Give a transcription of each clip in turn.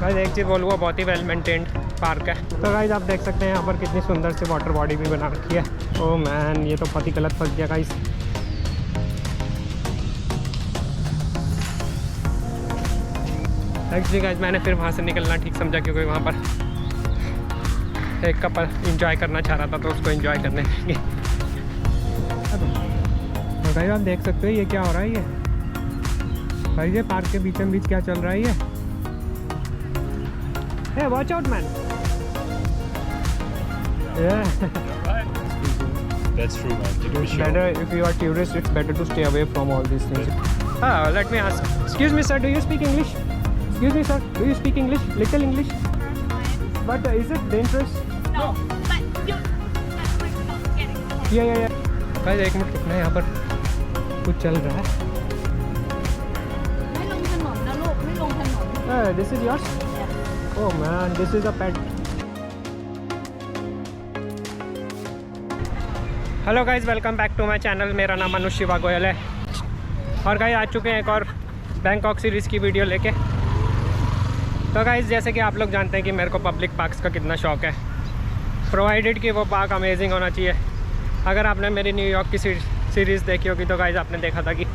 Guys एक चीज़ बोलूँगा, बहुत ही वेल मेंटेन्ड पार्क है। तो गाइस आप देख सकते हैं यहाँ पर कितनी सुंदर सी वाटर बॉडी भी बना रखी है। ओह मैन, ये तो बहुत ही गलत फंस गया गाइस। एक्चुअली गाइस मैंने फिर वहाँ से निकलना ठीक समझा, क्योंकि वहाँ पर एक कपल इंजॉय करना चाह रहा था, तो उसको इंजॉय करने देंगे। तो गाइस आप देख सकते हो ये क्या हो रहा है। ये भाई ये पार्क के बीचों बीच क्या चल रहा है ये। Hey, watch out, man. Yeah. That's true, man. It's better if you are tourist. It's better to stay away from all these things. Let me ask. Excuse me, sir. Do you speak English? Excuse me, sir. Do you speak English? Little English. But is it dangerous? No, but you. Yeah. Guys, एक minute रुकना है, यहाँ पर कुछ चल रहा है।ไม่ลงถนนนะลูกไม่ลงถนน This is yours. Oh man, this is a pet. Hello guys, welcome back to my channel. मेरा नाम अनुष शिवा गोयल है और गाइज आ चुके हैं एक और बैंकॉक सीरीज़ की वीडियो लेके। तो गाइज जैसे कि आप लोग जानते हैं कि मेरे को पब्लिक पार्क्स का कितना शौक है, प्रोवाइडेड कि वो पार्क अमेजिंग होना चाहिए। अगर आपने मेरी न्यूयॉर्क की सीरीज़ देखी होगी तो गाइज आपने देखा था कि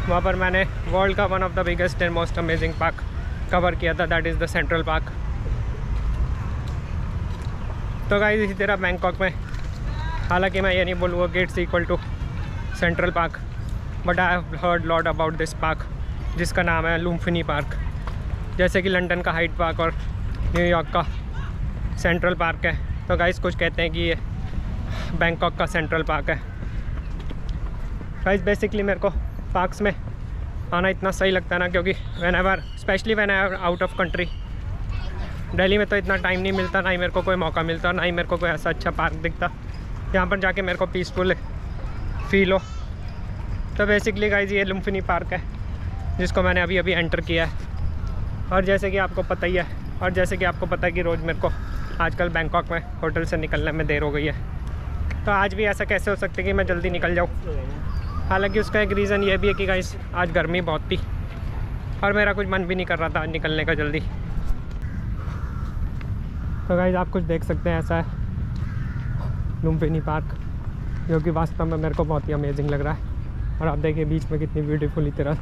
वहाँ पर मैंने वर्ल्ड का one of the biggest and most amazing park cover किया था, that is the central park. तो गाइस इसी तरह बैंकॉक में, हालांकि मैं ये नहीं बोलूँगा कि it's equal to Central Park, but I have heard lot about this park जिसका नाम है लुम्फिनी पार्क। जैसे कि लंदन का हाइड पार्क और न्यूयॉर्क का सेंट्रल पार्क है, तो गाइस कुछ कहते हैं कि ये बैंकॉक का सेंट्रल पार्क है। गाइस बेसिकली मेरे को पार्क्स में आना इतना सही लगता है ना, क्योंकि specially when I am out of country, Delhi में तो इतना टाइम नहीं मिलता, ना ही मेरे को कोई मौका मिलता, ना ही मेरे को कोई ऐसा अच्छा पार्क दिखता जहाँ पर जाके मेरे को पीसफुल फील हो। तो बेसिकली गाइस ये लुम्फिनी पार्क है जिसको मैंने अभी अभी एंटर किया है। और जैसे कि आपको पता ही है, कि रोज़ मेरे को आजकल बैंकॉक में होटल से निकलने में देर हो गई है। तो आज भी ऐसा कैसे हो सकता है कि मैं जल्दी निकल जाऊँ। हालाँकि उसका एक रीज़न ये भी है कि गाइस आज गर्मी बहुत थी और मेरा कुछ मन भी नहीं कर रहा था निकलने का जल्दी। तो गाइस आप कुछ देख सकते हैं, ऐसा है लुम्फिनी पार्क, जो कि वास्तव में मेरे को बहुत ही अमेजिंग लग रहा है। और आप देखिए बीच में कितनी ब्यूटीफुली तरह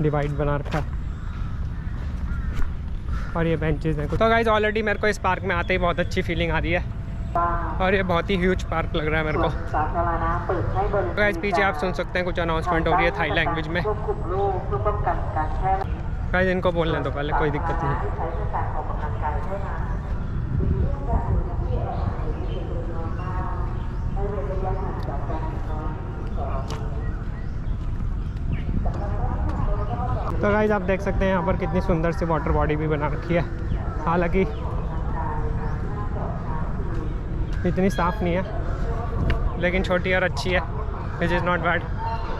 डिवाइड बना रखा है और ये बेंचेस हैं कुछ। तो गाइस ऑलरेडी मेरे को इस पार्क में आते ही बहुत अच्छी फीलिंग आ रही है और ये बहुत ही ह्यूज पार्क लग रहा है मेरे को। तो गाइस पीछे आप सुन सकते हैं कुछ अनाउंसमेंट हो रही है थाई लैंग्वेज में। गाइस इनको बोलने दो पहले, कोई दिक्कत नहीं। तो गाइस आप देख सकते हैं यहाँ पर कितनी सुंदर सी वाटर बॉडी भी बना रखी है। हालांकि इतनी साफ़ नहीं है, लेकिन छोटी और अच्छी है, which is not bad.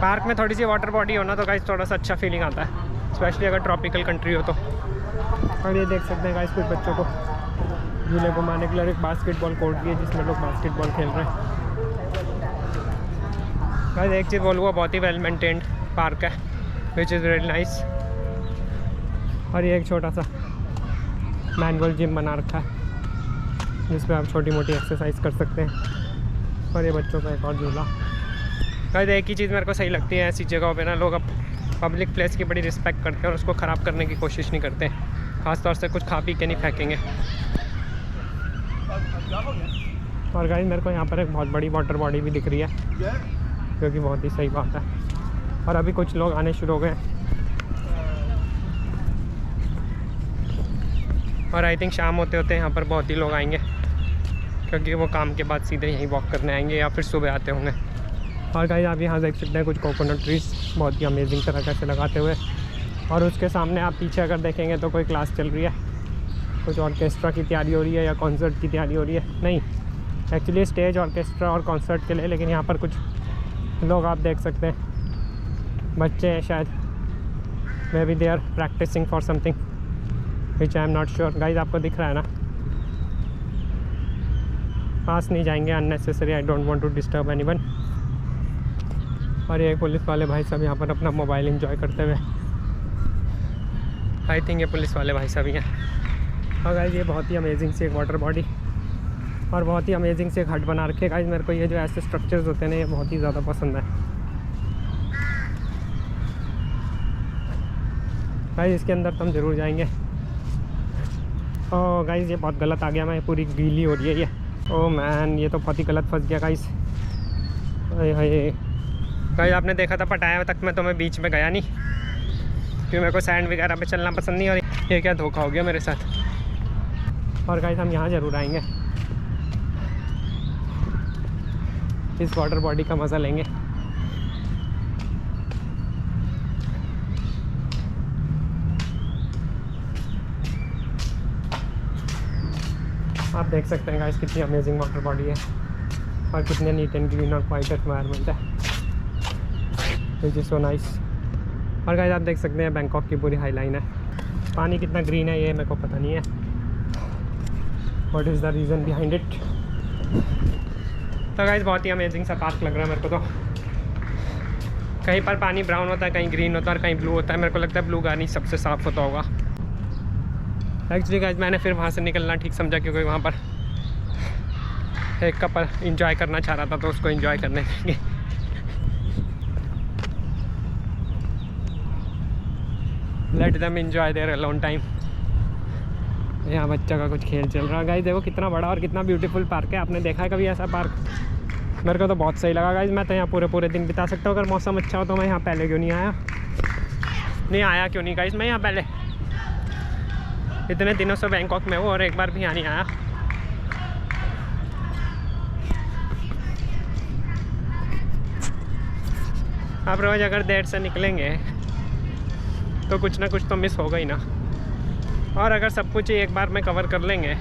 Park में थोड़ी सी वाटर बॉडी हो ना तो गाइस थोड़ा सा अच्छा फीलिंग आता है, स्पेशली अगर ट्रॉपिकल कंट्री हो तो। और ये देख सकते हैं गाइस कुछ बच्चों को झूले घुमाने के लिए एक बास्केटबॉल कोर्ट भी है जिसमें लोग बास्केटबॉल खेल रहे हैं। गाइस एक चीज़ बोलूँगा, बहुत ही वेल मेंटेन्ड पार्क है, विच इज़ वेरी नाइस। और ये एक छोटा सा मैनुअल जिम बना रखा है जिसमें आप छोटी मोटी एक्सरसाइज कर सकते हैं। और ये बच्चों का एक और झूला। गाइस एक ही चीज़ मेरे को सही लगती है, ऐसी जगहों पे ना लोग अब पब्लिक प्लेस की बड़ी रिस्पेक्ट करते हैं और उसको ख़राब करने की कोशिश नहीं करते, ख़ासतौर से कुछ खा पी के नहीं फेंकेंगे। और गाइस मेरे को यहाँ पर एक बहुत बड़ी वाटर बॉडी भी दिख रही है, जो कि बहुत ही सही बात है। और अभी कुछ लोग आने शुरू हो गए और आई थिंक शाम होते होते यहाँ पर बहुत ही लोग आएंगे, क्योंकि वो काम के बाद सीधे यहीं वॉक करने आएंगे या फिर सुबह आते होंगे। और गाइस आप यहाँ देख सकते हैं कुछ कोकोनट ट्रीज बहुत ही अमेजिंग तरीके से लगाते हुए। और उसके सामने आप पीछे अगर देखेंगे तो कोई क्लास चल रही है, कुछ ऑर्केस्ट्रा की तैयारी हो रही है या कॉन्सर्ट की तैयारी हो रही है। नहीं, एक्चुअली स्टेज ऑर्केस्ट्रा और कॉन्सर्ट के लिए, लेकिन यहाँ पर कुछ लोग आप देख सकते हैं, बच्चे हैं शायद, may be they are practising for something which I am not sure. Guys आपको दिख रहा है ना, पास नहीं जाएंगे unnecessary, I don't want to disturb anyone. और ये पुलिस वाले भाई साहब यहाँ पर अपना मोबाइल एंजॉय करते हुए, आई थिंक ये पुलिस वाले भाई साहब ही हैं। और गाइस ये बहुत ही अमेजिंग सी एक वाटर बॉडी और बहुत ही अमेजिंग से एक हट बना रखे गाइस। मेरे को ये जो ऐसे स्ट्रक्चर्स होते हैं ना, ये बहुत ही ज़्यादा पसंद है गाइस। इसके अंदर तो हम ज़रूर जाएंगे। ओह गाइस ये बहुत गलत आ गया, मैं पूरी गीली हो रही है ये। ओह मैन, ये तो बहुत ही गलत फंस गया गाइस। गाइस आपने देखा था पटाया तक में, तो मैं बीच में गया नहीं क्योंकि मेरे को सैंड वगैरह पे चलना पसंद नहीं। और ये क्या धोखा हो गया मेरे साथ। और गाइस हम यहाँ ज़रूर आएंगे, इस वाटर बॉडी का मज़ा लेंगे। आप देख सकते हैं गाइस कितनी अमेजिंग वाटर बॉडी है और कितने नीट एंड ग्रीन और वाइट एनवायरनमेंट है, विच इज़ सो नाइस। और गाइस आप देख सकते हैं बैंकॉक की पूरी हाई लाइन है। पानी कितना ग्रीन है ये मेरे को पता नहीं है, what is the reason behind it. तो गाइस बहुत ही अमेजिंग सा पार्क लग रहा है मेरे को। तो कहीं पर पानी ब्राउन होता है, कहीं ग्रीन होता है और कहीं ब्लू होता है। मेरे को लगता है ब्लू गानी सबसे साफ़ होता होगा। एक्चुअली गाइस मैंने फिर वहाँ से निकलना ठीक समझा, क्योंकि वहाँ पर एक कपल इंजॉय करना चाह रहा था, तो उसको इंजॉय करने देंगे। Let them enjoy there alone time. यहाँ बच्चा का कुछ खेल चल रहा है गाइस। देखो कितना बड़ा और कितना ब्यूटीफुल पार्क है। आपने देखा है कभी ऐसा पार्क? मेरे को तो बहुत सही लगा गाइस। मैं तो यहाँ पूरे दिन बिता सकता हूँ अगर मौसम अच्छा हो। तो मैं यहाँ पहले क्यों नहीं आया? क्यों नहीं गाइस मैं यहाँ पहले? इतने दिनों से बैंकॉक में हूँ और एक बार भी यहाँ नहीं आया। आप रोज़ अगर देर से निकलेंगे तो कुछ ना कुछ तो मिस होगा ही ना। और अगर सब कुछ एक बार में कवर कर लेंगे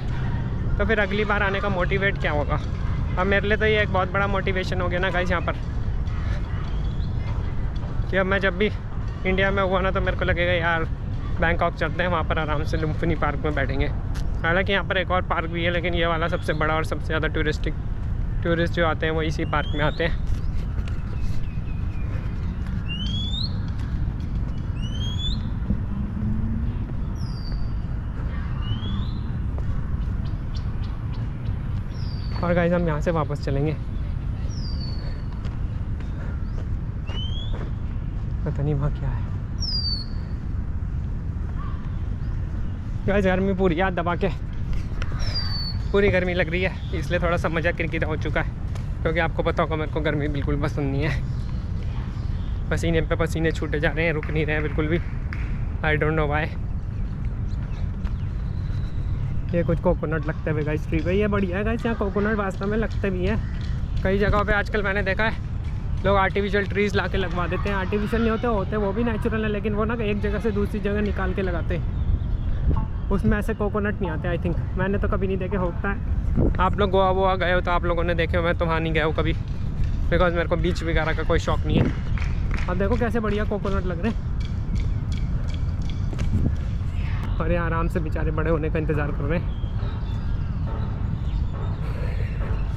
तो फिर अगली बार आने का मोटिवेट क्या होगा? अब मेरे लिए तो ये एक बहुत बड़ा मोटिवेशन हो गया ना गाइस यहाँ पर, कि अब मैं जब भी इंडिया में हुआ ना तो मेरे को लगेगा यार बैंकॉक चलते हैं, वहाँ पर आराम से लुम्फिनी पार्क में बैठेंगे। हालांकि यहाँ पर एक और पार्क भी है, लेकिन ये वाला सबसे बड़ा और सबसे ज़्यादा टूरिस्ट जो आते हैं वो इसी पार्क में आते हैं। और गाइस हम यहाँ से वापस चलेंगे। पता नहीं वहाँ क्या है गाइस। गर्मी पूरी याद दबा के पूरी गर्मी लग रही है, इसलिए थोड़ा सा मज़ा किरकिरा हो चुका है। क्योंकि आपको पता होगा मेरे को गर्मी बिल्कुल पसंद नहीं है। पसीने पे पसीने छूटे जा रहे हैं, रुक नहीं रहे हैं बिल्कुल भी। I don't know why. ये कुछ कोकोनट लगते हुए गाइस ट्री पे, ये बढ़िया है गाइस। यहाँ कोकोनट वास्तव में लगते भी हैं। कई जगहों पे आजकल मैंने देखा है लोग आर्टिफिशियल ट्रीज़ ला के लगवा देते हैं। आर्टिफिशियल नहीं होते वो भी नेचुरल है, लेकिन वो ना एक जगह से दूसरी जगह निकाल के लगाते हैं। उसमें ऐसे कोकोनट नहीं आते आई थिंक। मैंने तो कभी नहीं देखे, होता है। आप लोग गोवा गए हो तो आप लोगों ने देखे, मैं तो वहाँ नहीं गया हूँ कभी, बिकॉज मेरे को बीच वगैरह का कोई शौक नहीं है। अब देखो कैसे बढ़िया कोकोनट लग रहे हैं और ये आराम से बेचारे बड़े होने का इंतज़ार कर रहे हैं,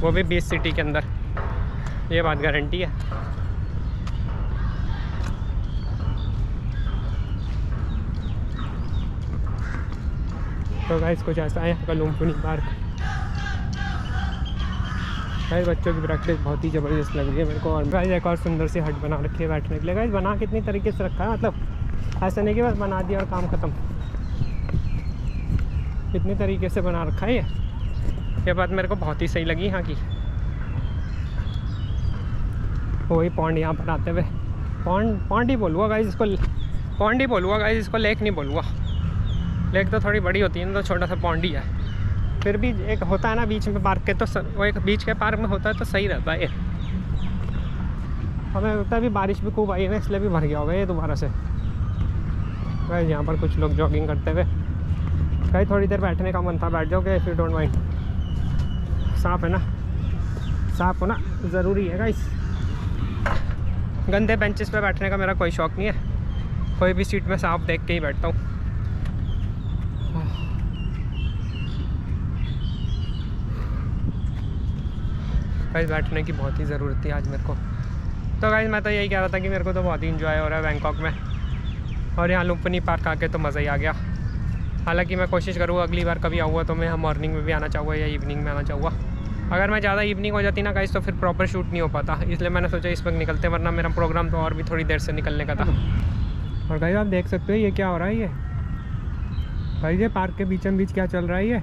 वो भी 20 सिटी के अंदर। ये बात गारंटी है। तो गाइस कुछ ऐसा है यहाँ का लुम्फिनी पार्क। गाइस बच्चों की प्रैक्टिस बहुत ही ज़बरदस्त लग रही है मेरे को। और गाइस एक और सुंदर सी हट बना रखी है बैठने के लिए। गाइस बना कितनी तरीके से रखा है, मतलब ऐसा नहीं कि बस बना दिया और काम ख़त्म। कितनी तरीके से बना रखा है ये बात मेरे को बहुत ही सही लगी यहाँ की। वही पॉन्ड यहाँ पर आते हुए, पॉन्ड ही बोलूँगा गाइस इसको, पॉन्ड ही बोलूँगा गाइस इसको, लेक नहीं बोलूँगा। लेक तो थोड़ी बड़ी होती है ना, तो छोटा सा पॉन्ड ही है। फिर भी एक होता है ना बीच में पार्क के, तो वो एक बीच के पार्क में होता है तो सही रहता है ये। हमें लगता है अभी बारिश भी खूब आई है ना, इसलिए भी भर गया होगा ये दोबारा से। गाइस यहाँ पर कुछ लोग जॉगिंग करते हुए। गाइस थोड़ी देर बैठने का मन था, बैठ जाओगे इफ़ यू डोंट माइंड। साफ है ना, साफ होना ज़रूरी है गाइस। गंदे बेंचेस पे बैठने का मेरा कोई शौक़ नहीं है, कोई भी सीट में साफ देख के ही बैठता हूँ। गाइस बैठने की बहुत ही ज़रूरत थी आज मेरे को। तो गाइस मैं तो यही कह रहा था कि मेरे को तो बहुत ही इंजॉय हो रहा है बैंकॉक में, और यहाँ लुम्फिनी पार्क आके तो मज़ा ही आ गया। हालांकि मैं कोशिश करूँगा अगली बार कभी आऊँगा तो मैं मॉर्निंग में भी आना चाहूँगा या इवनिंग में आना चाहूँगा। अगर मैं ज़्यादा इवनिंग हो जाती ना गाइस तो फिर प्रॉपर शूट नहीं हो पाता, इसलिए मैंने सोचा इस वक्त निकलते, वरना मेरा प्रोग्राम तो और भी थोड़ी देर से निकलने का था। और गाइस आप देख सकते हो ये क्या हो रहा है, ये भाई ये पार्क के बीचों बीच क्या चल रहा है ये।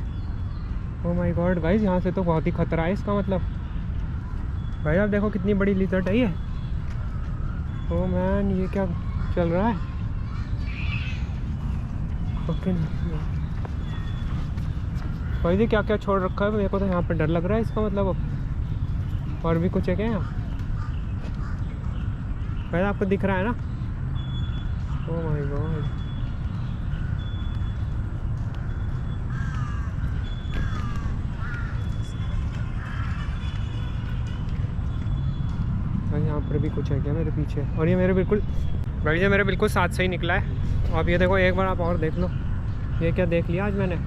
ओह माय गॉड गाइस, यहाँ से तो बहुत ही खतरा है इसका मतलब। भाई आप देखो कितनी बड़ी लिजर्ड है ये। ओह मैन, ये क्या चल रहा है। ओके भाई ये क्या क्या छोड़ रखा है, मेरे को तो यहाँ पे डर लग रहा है इसका मतलब। अब और भी कुछ है क्या यहाँ? भाई आपको दिख रहा है ना? ओह माय गॉड, भाई यहाँ पर भी कुछ है क्या मेरे पीछे? और ये मेरे बिल्कुल भाई, ये मेरे बिल्कुल साथ से ही निकला है। अब ये देखो एक बार आप और देख लो, ये क्या देख लिया आज मैंने।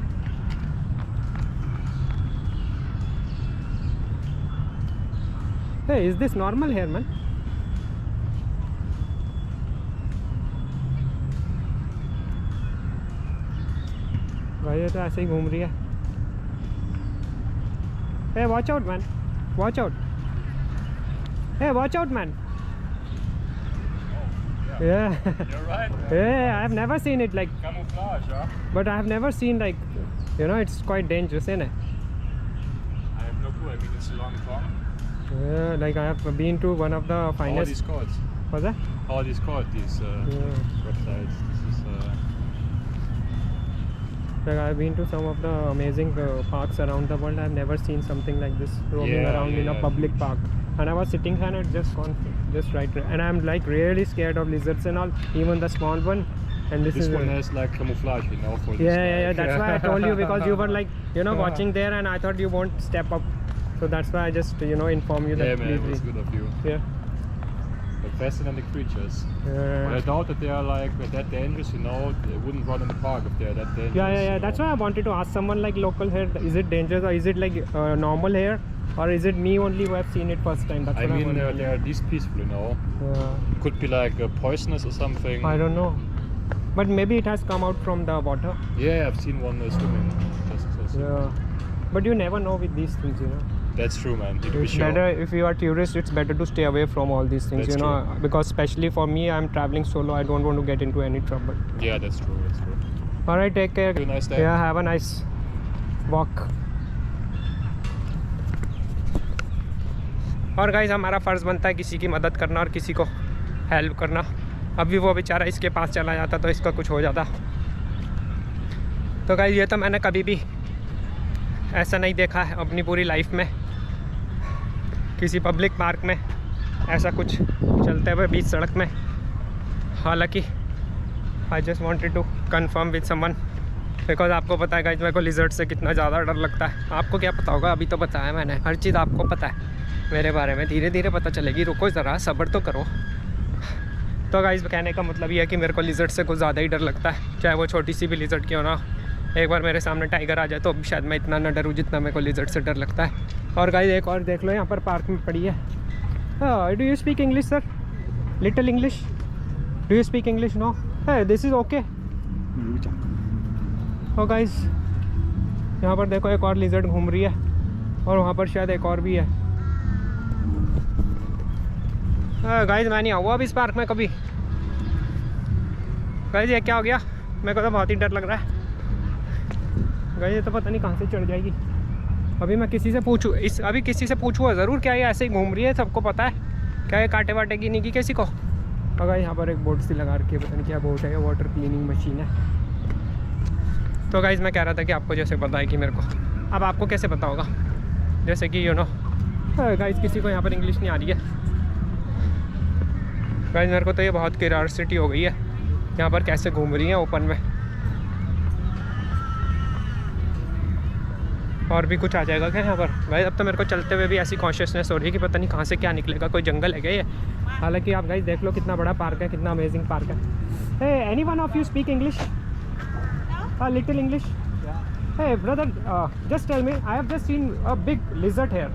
Hey, is this normal here, man? भाई ये तो ऐसे ही घूम रही है। Hey, watch out, man! Watch out! Hey, watch out, man! Yeah. You're right, man. Yeah, I have never seen it like. Camouflage, huh? But I have never seen like, you know, it's quite dangerous, isn't it? I have no clue. I mean, it's a long tongue. Yeah, like I have been to one of the How are finest. these called? What's that? How are these called? These websites. This is. Like I've been to some of the amazing parks around the world. I've never seen something like this roaming Yeah, around in a yeah. public park. And I was sitting here and it just gone just right. And I'm like really scared of lizards and all, even the small one. And this This is one has like camouflage, you know, for this yeah. guy. That's why I told you, because you were like, you know, watching there, and I thought you won't step up. So that's why I just, you know, inform you that Yeah, man, it was please. good of you. Yeah. But fascinating creatures. But I doubt that they are like that dangerous, you know. They wouldn't run in the park if they are that dangerous. Yeah. you That's know. why I wanted to ask someone like local here. Is it dangerous or is it like normal here, or is it me only who have seen it first time? That's I what mean, I wanted. they are this peaceful, you know. Could be like poisonous or something. I don't know, but maybe it has come out from the water. Yeah, I've seen one swimming. Just Yeah, but you never know with these things, you know. That's true, man. You It's better if you are tourist. It's better to stay away from all these things, That's you know, because especially for me, I'm traveling solo. I don't want to get into any trouble. Yeah, that's true. That's true. All right, take care. Have a nice day. Yeah, have a nice walk. और guys हमारा फ़र्ज़ बनता है किसी की मदद करना और किसी को हेल्प करना। अभी वो बेचारा इसके पास चला जाता तो इसका कुछ हो जाता। तो गाइस ये तो मैंने कभी भी ऐसा नहीं देखा है अपनी पूरी लाइफ में, किसी पब्लिक पार्क में ऐसा कुछ चलते हुए बीच सड़क में। हालांकि I just wanted to confirm with someone, because आपको पता है गाइस मेरे को लिजर्ड से कितना ज़्यादा डर लगता है। आपको क्या पता होगा, अभी तो बताया मैंने, हर चीज़ आपको पता है मेरे बारे में, धीरे धीरे पता चलेगी, रुको ज़रा सब्र तो करो। तो गाइस कहने का मतलब ये है कि मेरे को लिजर्ड से कुछ ज़्यादा ही डर लगता है, चाहे वो छोटी सी भी लिजर्ड क्यों ना। एक बार मेरे सामने टाइगर आ जाए तो शायद मैं इतना ना डरूँ जितना मेरे को लिजर्ड से डर लगता है। और गाइस एक और देख लो, यहाँ पर पार्क में पड़ी है। Do you speak English sir? Little English? Do you speak English? No? This is okay. और गाइस यहाँ पर देखो एक और लिजर्ड घूम रही है, और वहाँ पर शायद एक और भी है। गाइस मैं नहीं आऊँगा अब इस पार्क में कभी। गाइस ये क्या हो गया, मेरे को तो बहुत ही डर लग रहा है। गाइस ये तो पता नहीं कहाँ से चढ़ जाएगी। अभी मैं किसी से पूछूँ, अभी किसी से पूछूँगा ज़रूर, क्या ये ऐसे ही घूम रही है, सबको पता है क्या ये काटे वाटेगी नहीं की किसी को। अगर यहाँ पर एक बोट सी लगा रखी है, पता नहीं क्या बोट है, वाटर क्लीनिंग मशीन है। तो गाइस मैं कह रहा था कि आपको जैसे पता है कि मेरे को, अब आपको कैसे पता होगा, जैसे कि यू नो गाइस किसी को यहाँ पर इंग्लिश नहीं आ रही है। गाइस मेरे को तो ये बहुत क्यूरियोसिटी हो गई है यहाँ पर कैसे घूम रही है ओपन में। और भी कुछ आ जाएगा क्या यहाँ पर? गाइस अब तो मेरे को चलते हुए भी ऐसी कॉन्शियसनेस हो रही है कि पता नहीं कहाँ से क्या निकलेगा, कोई जंगल है क्या ये। हालांकि आप गाइस देख लो कितना बड़ा पार्क है, कितना अमेजिंग पार्क है। Any one of you speak English? Little English? Hey brother, just tell me, I have just seen a big lizard here.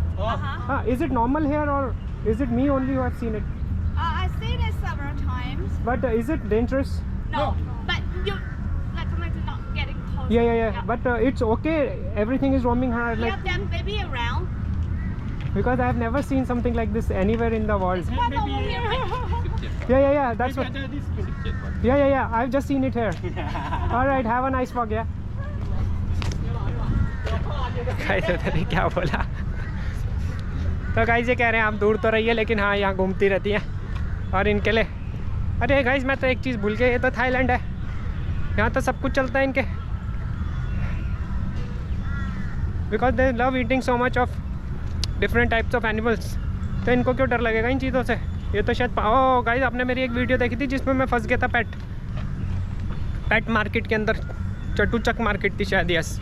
Is it normal here or is it me only who have seen it? I've seen it several times. But is it dangerous? No, but you, let's not getting close Yeah. But it's okay. Everything is roaming hard. Yeah, Like them baby around. because I have never seen something like this anywhere in the world. Come over here. Yeah. That's what. Yeah. I've just seen it here. All right. Have a nice walk. Yeah. क्या बोला? तो guys ये कह रहे हैं आप दूर तो रहिए लेकिन हाँ यहाँ घूमती रहती हैं और इनके लिए। अरे गाइस मैं तो एक चीज़ भूल गया, ये तो थाईलैंड है, यहाँ तो सब कुछ चलता है इनके। Because they love eating so much of different types of animals, तो इनको क्यों डर लगेगा इन चीज़ों से। ये तो शायद ओ गाइस आपने मेरी एक वीडियो देखी थी जिसमें मैं फंस गया था पेट मार्केट के अंदर, चटूचक मार्केट थी शायद। यस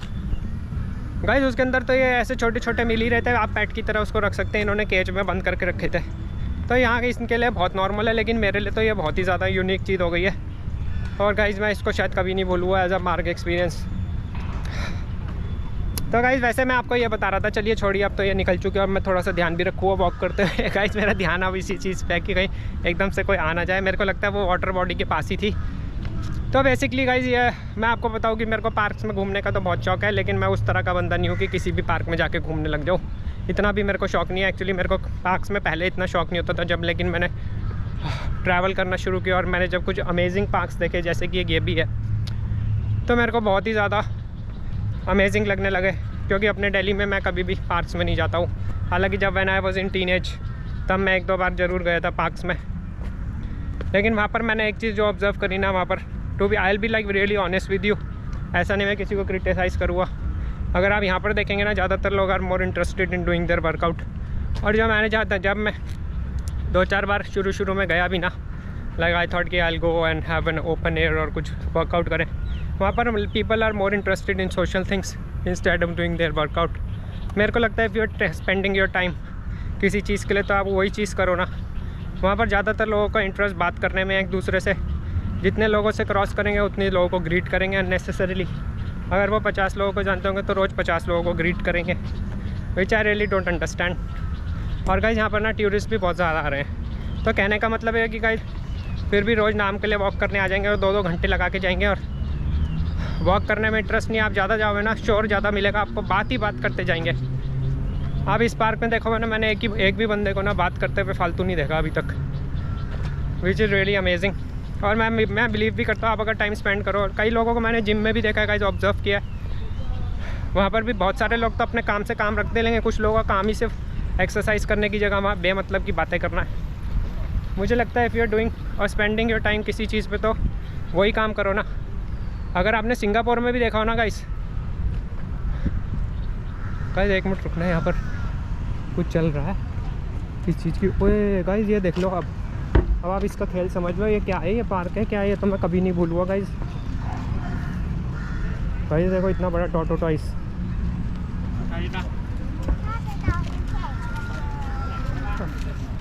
गाइस उसके अंदर तो ये ऐसे छोटे छोटे मिल ही रहते हैं, आप पेट की तरह उसको रख सकते हैं। इन्होंने केज में बंद करके रखे थे, तो यहाँ के इनके लिए बहुत नॉर्मल है, लेकिन मेरे लिए तो ये बहुत ही ज़्यादा यूनिक चीज़ हो गई है। और गाइस मैं इसको शायद कभी नहीं भूलूँगा एज अ मार्क एक्सपीरियंस। तो गाइस वैसे मैं आपको ये बता रहा था, चलिए छोड़िए अब तो ये निकल चुके और मैं थोड़ा सा ध्यान भी रखूँगा वॉक करते हुए। गाइस मेरा ध्यान अब इसी चीज़ पे है कि कहीं एकदम से कोई आ ना जाए। मेरे को लगता है वो वाटर बॉडी के पास ही थी। तो बेसिकली गाइस ये मैं आपको बताऊँ कि मेरे को पार्क्स में घूमने का तो बहुत शौक है, लेकिन मैं उस तरह का बंदा नहीं हूँ कि किसी भी पार्क में जाके घूमने लग जाऊँ। इतना भी मेरे को शौक नहीं है एक्चुअली। मेरे को पार्क्स में पहले इतना शौक नहीं होता था जब, लेकिन मैंने ट्रैवल करना शुरू किया और मैंने जब कुछ अमेजिंग पार्क्स देखे जैसे कि ये भी है, तो मेरे को बहुत ही ज़्यादा अमेजिंग लगने लगे। क्योंकि अपने दिल्ली में मैं कभी भी पार्क्स में नहीं जाता हूँ। हालांकि जब when I was in teenage तब मैं 1-2 बार ज़रूर गया था पार्क्स में, लेकिन वहाँ पर मैंने एक चीज़ जो ऑब्ज़र्व करी ना, वहाँ पर to be I will be like really honest with you, ऐसा नहीं मैं किसी को क्रिटिसाइज़ करूँगा। अगर आप यहाँ पर देखेंगे ना, ज़्यादातर लोग are more interested in doing their workout. और जो मैंने जब मैं 2-4 बार शुरू में गया भी ना, लाइक आई थॉट कि I will go and have an open air और कुछ वर्कआउट करें, वहाँ पर people are more interested in social things instead of doing their workout. मेरे को लगता है if you are spending your time किसी चीज़ के लिए तो आप वही चीज़ करो ना। वहाँ पर ज़्यादातर लोगों का इंटरेस्ट बात करने में, एक दूसरे से जितने लोगों से क्रॉस करेंगे उतने लोगों को ग्रीट करेंगे अननेसेसरीली। अगर वो 50 लोगों को जानते होंगे तो रोज़ 50 लोगों को ग्रीट करेंगे, विच आई रियली डोंट अंडरस्टैंड। और गाइस यहाँ पर ना टूरिस्ट भी बहुत ज़्यादा आ रहे हैं, तो कहने का मतलब है कि गाइस फिर भी रोज़ नाम के लिए वॉक करने आ जाएंगे और 2-2 घंटे लगा के जाएंगे। और वॉक करने में इंटरेस्ट नहीं, आप ज़्यादा जाओगे ना शोर ज़्यादा मिलेगा आपको, बात ही बात करते जाएंगे। आप इस पार्क में देखोगे ना, मैंने एक भी बंदे को ना बात करते हुए फालतू नहीं देखा अभी तक, विच इज़ रियली अमेजिंग। और मैं बिलीव भी करता हूँ आप अगर टाइम स्पेंड करो। और कई लोगों को मैंने जिम में भी देखा है गाइस, ऑब्जर्व किया है, वहाँ पर भी बहुत सारे लोग तो अपने काम से काम रखते लेंगे। कुछ लोगों का काम ही सिर्फ एक्सरसाइज करने की जगह वहाँ बेमतलब की बातें करना है। मुझे लगता है इफ़ यू आर डूइंग और स्पेंडिंग योर टाइम किसी चीज़ पे, तो वही काम करो ना। अगर आपने सिंगापुर में भी देखा हो ना गाइस, एक मिनट रुकना है, यहाँ पर कुछ चल रहा है किस चीज़ की। ओए गाइस ये देख लो, अब आप इसका खेल समझ लो, ये क्या है, ये पार्क है क्या है, ये तो मैं कभी नहीं भूलूँगा गाइस। देखो इतना बड़ा टॉर्टोइस।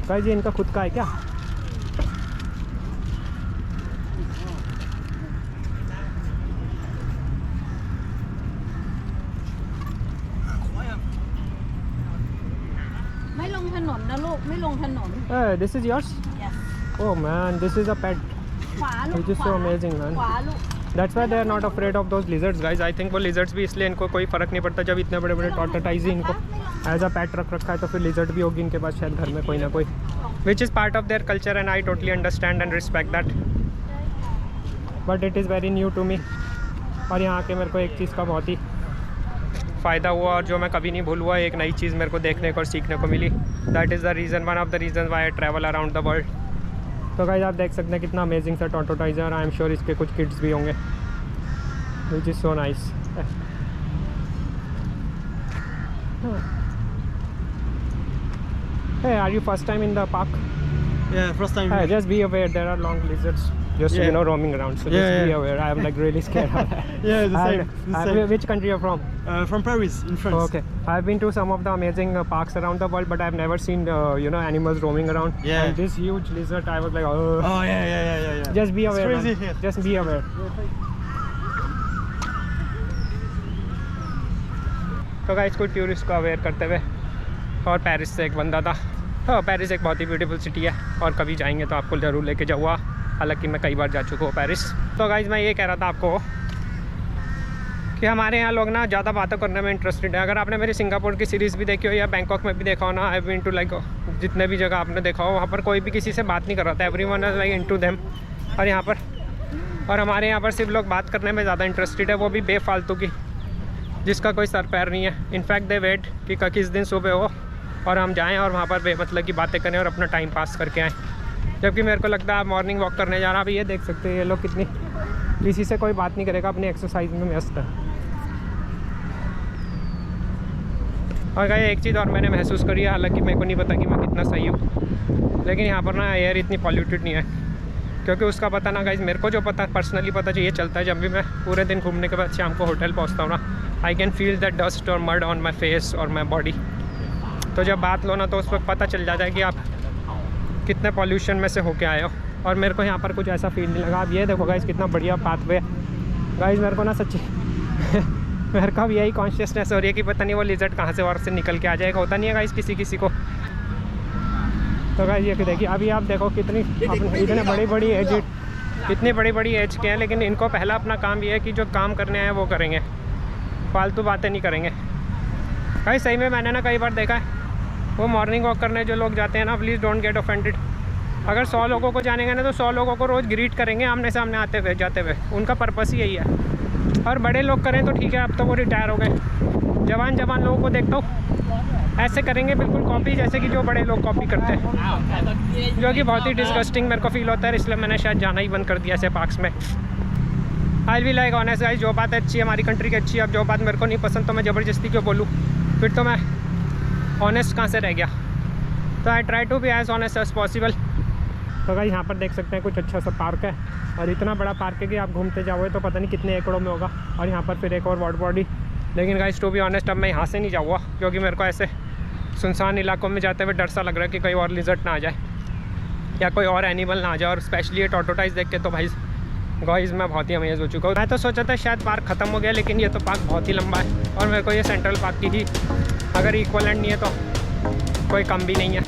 गाइस ये इनका खुद का है क्या? This is yours? Yes. Oh man, this is a pet. Which is so amazing man. That's why they are not afraid of those lizards guys. I think वो lizards भी इसलिए इनको कोई फ़र्क नहीं पड़ता, जब इतने बड़े बड़े टॉर्टोइस इनको एज अ पेट रख रखा है, तो फिर लिजर्ड भी होगी इनके पास शायद घर में कोई ना कोई, which is part of their culture and I totally understand and respect that, but it is very new to me. और यहाँ के मेरे को एक चीज़ का बहुत ही फ़ायदा हुआ और जो मैं कभी नहीं भूलूँगा, एक नई चीज़ मेरे को देखने को और सीखने को मिली। That is the reason, one of the reason why I travel around the world. तो गाइस आप देख सकते हैं कितना अमेजिंग सा टॉर्टोइस है, और आई एम श्योर इसके कुछ किड्स भी होंगे, which is so nice. Hey, are you first time in the park? Yeah, first time. Just be aware, there are long lizards just Yeah. roaming around, so Yeah, just be yeah. aware. I am like really scared. Yeah, the same. Which country you're from? From Paris, in France. Okay, I've been to some of the amazing parks around the world, but I've never seen animals roaming around. Yeah. And this huge lizard, I was like, oh. Oh yeah. Just be aware. It's crazy man. here. Just be aware. तो guys कुछ tourist को aware करते हुए, और Paris से एक बंदा था। हाँ, पेरिस एक बहुत ही ब्यूटीफुल सिटी है और कभी जाएंगे तो आपको ज़रूर लेके जाऊँगा, हालांकि मैं कई बार जा चुका हूँ पेरिस। तो गाइस मैं ये कह रहा था आपको कि हमारे यहाँ लोग ना ज़्यादा बातें करने में इंटरेस्टेड है। अगर आपने मेरी सिंगापुर की सीरीज़ भी देखी हो या बैंकॉक में भी देखा हो ना, आई बीन टू लाइक जितने भी जगह आपने देखा हो वहाँ पर कोई भी किसी से बात नहीं कर रहा था, everyone is like into them. और यहाँ पर और हमारे यहाँ पर सिर्फ लोग बात करने में ज़्यादा इंटरेस्टेड है, वो भी बेफालतू की, जिसका कोई सर पैर नहीं है। इनफैक्ट दे वेट कि किस दिन सुबह हो और हम जाएँ और वहाँ पर बेमतलब की बातें करें और अपना टाइम पास करके आएँ। जबकि मेरे को लगता है मॉर्निंग वॉक करने जा रहा है। अभी ये देख सकते हैं ये लोग कितनी, किसी से कोई बात नहीं करेगा, अपनी एक्सरसाइज में व्यस्त है। और गाइस एक चीज़ और मैंने महसूस करी है, हालांकि मेरे को नहीं पता कि मैं कितना सही हूँ, लेकिन यहाँ पर ना एयर इतनी पॉल्यूटेड नहीं है। क्योंकि उसका पता ना गाइस, मेरे को जो पता पर्सनली पता चाहिए चलता है, जब भी मैं पूरे दिन घूमने के बाद शाम को होटल पहुँचता हूँ ना, I can feel the dust और मड ऑन माई फेस और माई बॉडी। तो जब बात लो ना तो उस वक्त पता चल जाता है कि आप कितने पॉल्यूशन में से होके आए हो। और मेरे को यहाँ पर कुछ ऐसा फील नहीं लगा। अब ये देखो गाइस कितना बढ़िया पाथवे है। गाइस मेरे को ना सच्ची मेरे को अब यही कॉन्शियसनेस हो रही है कि पता नहीं वो लिजर्ड कहाँ से और से निकल के आ जाएगा। होता नहीं है गाइस किसी को। तो गाइस ये देखिए, अभी आप देखो कितनी इतने बड़ी बड़ी एज के हैं, लेकिन इनको पहला अपना काम ये है कि जो काम करने आए वो करेंगे, फालतू बातें नहीं करेंगे। गाइस सही में मैंने ना कई बार देखा है, वो मॉर्निंग वॉक करने जो लोग जाते हैं ना, प्लीज़ डोंट गेट ऑफेंडेड। अगर 100 लोगों को जानेंगे ना तो 100 लोगों को रोज़ ग्रीट करेंगे आमने सामने आते हुए जाते हुए। उनका पर्पस ही यही है। और बड़े लोग करें तो ठीक है, अब तो वो रिटायर हो गए। जवान लोगों को देखता हूँ ऐसे करेंगे बिल्कुल कॉपी, जैसे कि जो बड़े लोग कॉपी करते हैं, जो कि बहुत ही डिस्गस्टिंग मेरे को फील होता है। इसलिए मैंने शायद जाना ही बंद कर दिया ऐसे पार्क्स में। I will like honest guys, जो बात अच्छी है हमारी कंट्री की अच्छी है। अब जो बात मेरे को नहीं पसंद तो मैं ज़बरदस्ती क्यों बोलूँ, फिर तो मैं ऑनेस्ट कहाँ से रह गया। तो I try to be as honest as possible. तो गाइस यहाँ पर देख सकते हैं कुछ अच्छा सा पार्क है, और इतना बड़ा पार्क है कि आप घूमते जाओगे तो पता नहीं कितने एकड़ों में होगा। और यहाँ पर फिर एक और वाटर बॉडी। लेकिन गाइस टू बी ऑनेस्ट अब मैं यहाँ से नहीं जाऊँगा, क्योंकि मेरे को ऐसे सुनसान इलाकों में जाते हुए डर सा लग रहा है कि कहीं और लिजर्ट ना आ जाए या कोई और एनिमल ना आ जाए। और स्पेशली ये टॉर्टोटाइज देख के तो भाई गाइस मैं बहुत ही अमेज हो चुका हूँ। मैं तो सोचा था शायद पार्क ख़त्म हो गया, लेकिन ये तो पार्क बहुत ही लंबा है और मेरे को ये सेंट्रल पार्क की ही अगर इक्वलेंट नहीं है तो कोई कम भी नहीं है।